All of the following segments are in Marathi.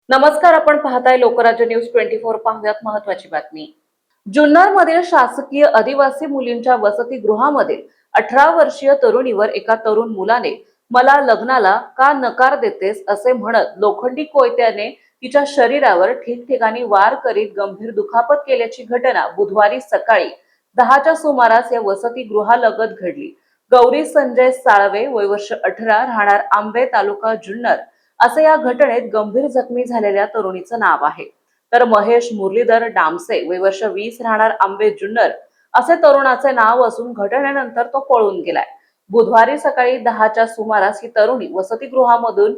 नमस्कार, आपण पाहताय लोकराज्य न्यूज 24। पाहुयात महत्त्वाची बातमी। जुन्नरमधील शासकीय आदिवासी मुलींच्या वसतिगृहामध्ये 18 वर्षीय तरुणीवर एका तरुण मुलाने मला लग्नाला का नकार देतेस असे म्हणत लोखंडी कोयत्याने तिच्या शरीरावर ठिकठिकाणी वार करीत गंभीर दुखापत केल्याची घटना बुधवारी सकाळी 10च्या सुमारास या वसतिगृहालगत घडली। गौरी संजय साळवे, वय वर्ष 18, राहणार आंबे, तालुका जुन्नर असे या घटनेत गंभीर जखमी झालेल्या तरुणीचं नाव आहे। तर महेश मुरलीधर डामसे, वय वर्ष 20, राहणार आंबे, जुन्नर असे तरुणाचे नाव असून घटनेनंतर तो पळून गेलाय। बुधवारी सकाळी 10च्या सुमारास ही तरुणी वसतिगृहामधून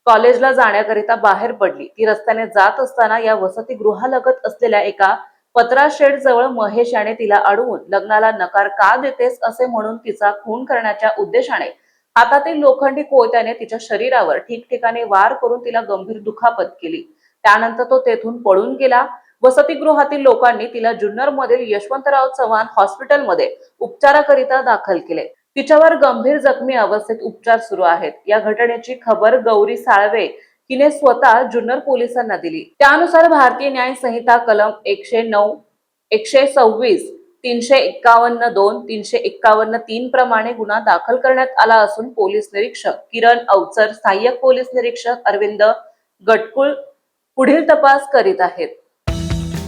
कॉलेजला जाण्याकरिता बाहेर पडली। ती रस्त्याने जात असताना या वसतिगृहालगत असलेल्या एका पत्रा शेड जवळ महेश याने तिला अडवून लग्नाला नकार का देतेस असे म्हणून तिचा खून करण्याच्या उद्देशाने हातातील लोखंडी कोयत्याने तिच्या शरीरावर ठिकठिकाणी वार करून तिला गंभीर दुखापत केली। त्यानंतर तो तेथून पळून गेला। वसतिगृहातील लोकांनी तिला जुन्नर मधील यशवंतराव चव्हाण हॉस्पिटलमध्ये उपचाराकरिता दाखल केले। तिच्यावर गंभीर जखमी अवस्थेत उपचार सुरू आहेत। या घटनेची खबर गौरी साळवे हिने स्वतः जुन्नर पोलिसांना दिली। त्यानुसार भारतीय न्याय संहिता कलम 109, 126, 351(2), 351(3) प्रमाणे गुन्हा दाखल करण्यात आला असून पोलीस निरीक्षक किरण अवचर, सहाय्यक पोलीस निरीक्षक अरविंद गटकुळ पुढील तपास करीत आहेत।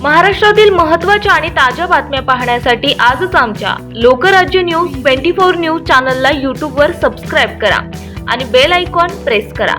महाराष्ट्रातील महत्त्वाच्या आणि ताज्या बातम्या पाहण्यासाठी आजच आमच्या लोकराज्य न्यूज 24 न्यूज चॅनलला YouTube वर सबस्क्राईब करा आणि बेल आयकॉन प्रेस करा।